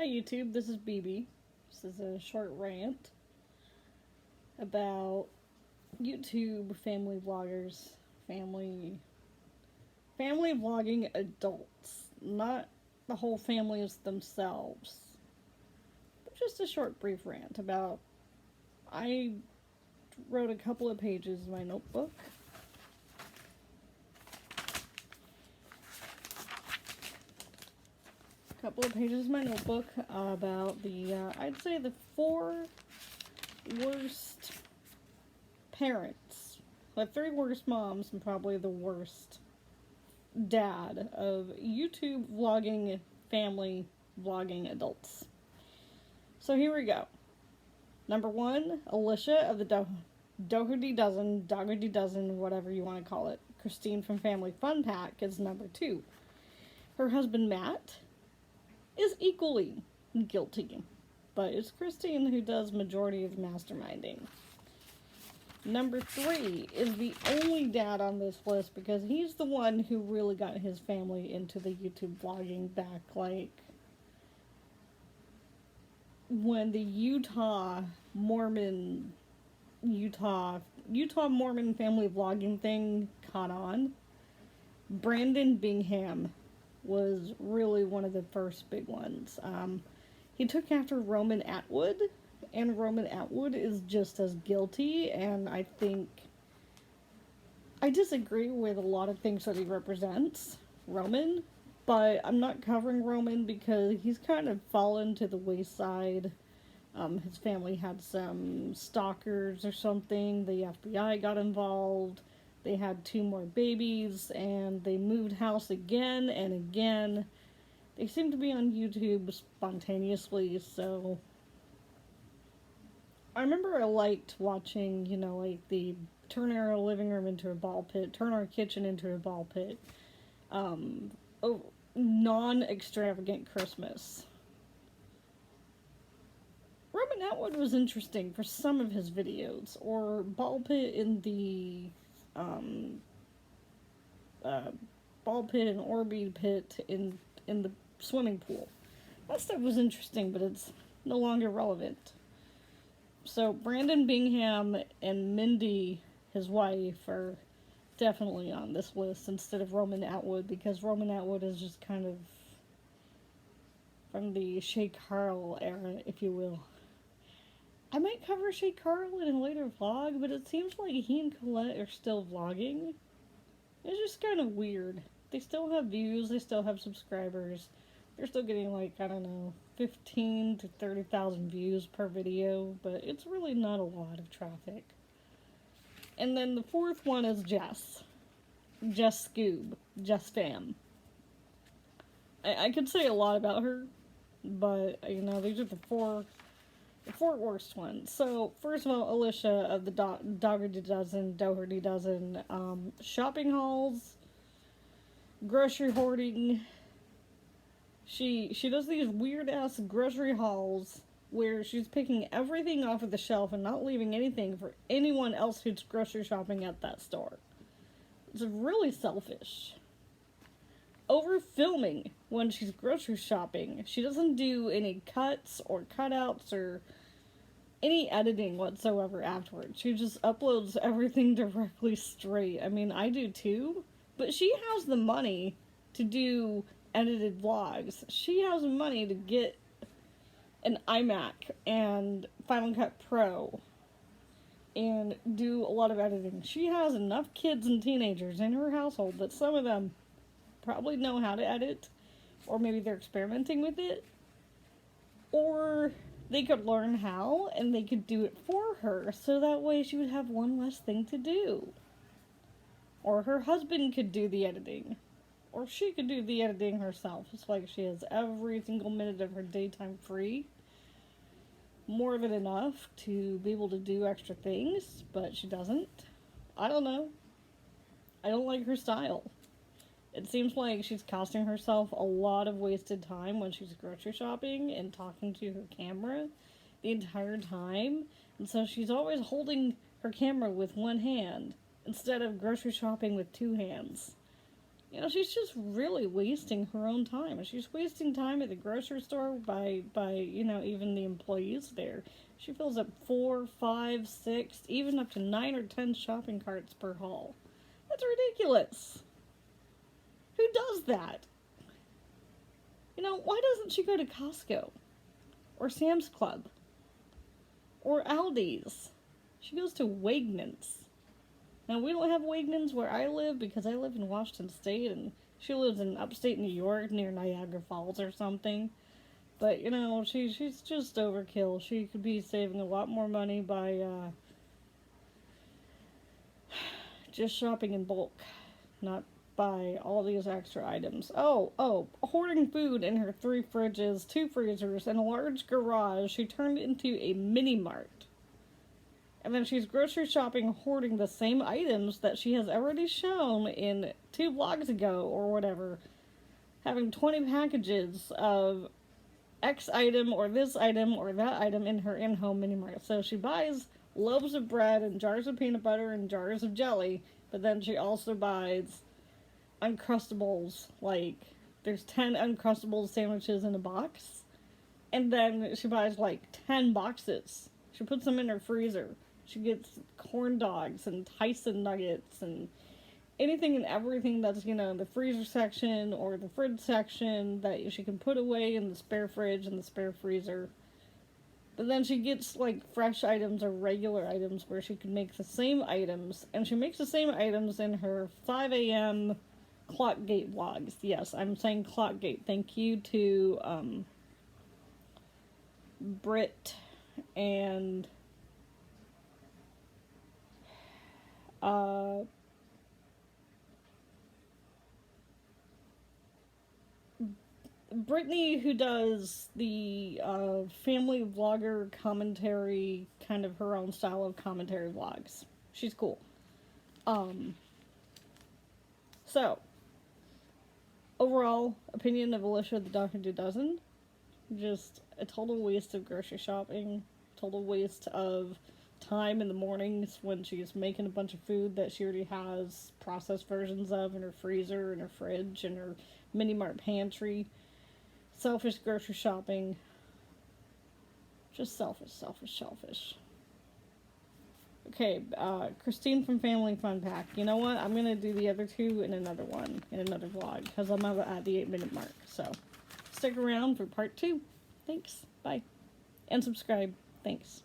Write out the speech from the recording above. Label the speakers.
Speaker 1: Hi YouTube, this is BB. This is a short rant about YouTube family vloggers, family vlogging adults, not the whole families themselves. But just a short brief rant about I wrote a couple of pages in my notebook. About I'd say the 4 worst parents, the 3 worst moms, and probably the worst dad of YouTube vlogging, family vlogging adults. So here we go. Number 1, Alicia of the Doherty Dozen, whatever you want to call it. Christine from Family Fun Pack is number 2. Her husband Matt is equally guilty, but it's Christine who does majority of the masterminding. Number 3 is the only dad on this list because he's the one who really got his family into the YouTube vlogging back, like when the Utah Mormon family vlogging thing caught on. Brandon Bingham was really one of the first big ones. He took after Roman Atwood, and Roman Atwood is just as guilty, and I think I disagree with a lot of things that he represents, Roman, but I'm not covering Roman because he's kind of fallen to the wayside. His family had some stalkers or something, the FBI got involved, they had 2 more babies, and they moved house again and again. They seem to be on YouTube spontaneously, so I remember I liked watching, like the turn our living room into a ball pit, turn our kitchen into a ball pit, non-extravagant Christmas. Roman Atwood was interesting for some of his videos, or ball pit in the ball pit and Orby pit in the swimming pool. That stuff was interesting, but it's no longer relevant. So Brandon Bingham and Mindy, his wife, are definitely on this list instead of Roman Atwood, because Roman Atwood is just kind of from the Shay Carl era, if you will. I might cover Shay Carl in a later vlog, but it seems like he and Colette are still vlogging. It's just kind of weird. They still have views, they still have subscribers. They're still getting 15 to 30,000 views per video, but it's really not a lot of traffic. And then the 4th one is Jess. Jess Scoob. Jess Fam. I could say a lot about her, but, these are the 4 worst ones. So, first of all, Alicia of the Doherty Dozen, shopping hauls, grocery hoarding. She does these weird-ass grocery hauls where she's picking everything off of the shelf and not leaving anything for anyone else who's grocery shopping at that store. It's really selfish. Over-filming when she's grocery shopping. She doesn't do any cuts or cutouts or any editing whatsoever afterwards. She just uploads everything directly straight. I mean, I do too, but she has the money to do edited vlogs. She has money to get an iMac and Final Cut Pro and do a lot of editing. She has enough kids and teenagers in her household that some of them probably know how to edit, or maybe they're experimenting with it, or they could learn how and they could do it for her, so that way she would have one less thing to do. Or her husband could do the editing. Or she could do the editing herself. It's like she has every single minute of her daytime free. More than enough to be able to do extra things, but she doesn't. I don't know. I don't like her style. It seems like she's costing herself a lot of wasted time when she's grocery shopping and talking to her camera the entire time. And so she's always holding her camera with one hand instead of grocery shopping with 2 hands. You know, she's just really wasting her own time. She's wasting time at the grocery store by you know, even the employees there. She fills up 4, 5, 6, even up to 9 or 10 shopping carts per haul. That's ridiculous. Who does that? You know, why doesn't she go to Costco? Or Sam's Club? Or Aldi's? She goes to Wegmans. Now, we don't have Wegmans where I live because I live in Washington State and she lives in upstate New York near Niagara Falls or something. But, you know, she's just overkill. She could be saving a lot more money by just shopping in bulk, not buy all these extra items. Hoarding food in her 3 fridges, 2 freezers, and a large garage, she turned into a mini mart. And then she's grocery shopping, hoarding the same items that she has already shown in 2 vlogs ago or whatever. Having 20 packages of X item or this item or that item in her in-home mini mart. So she buys loaves of bread and jars of peanut butter and jars of jelly, but then she also buys Uncrustables, like, there's 10 Uncrustables sandwiches in a box, and then she buys, like, 10 boxes. She puts them in her freezer. She gets corn dogs and Tyson nuggets and anything and everything that's, you know, in the freezer section or the fridge section that she can put away in the spare fridge and the spare freezer. But then she gets, like, fresh items or regular items where she can make the same items, and she makes the same items in her 5 a.m. Clockgate vlogs. Yes, I'm saying Clockgate. Thank you to Britt and Brittany, who does the family vlogger commentary, kind of her own style of commentary vlogs. She's cool. So, overall opinion of Alicia the Dr. 2000, just a total waste of grocery shopping, total waste of time in the mornings when she's making a bunch of food that she already has processed versions of in her freezer, in her fridge, in her mini mart pantry. Selfish grocery shopping. Just selfish. Okay, Christine from Family Fun Pack. You know what? I'm going to do the other 2 in another one, in another vlog, because I'm at the 8-minute mark. So, stick around for part 2. Thanks. Bye. And subscribe. Thanks.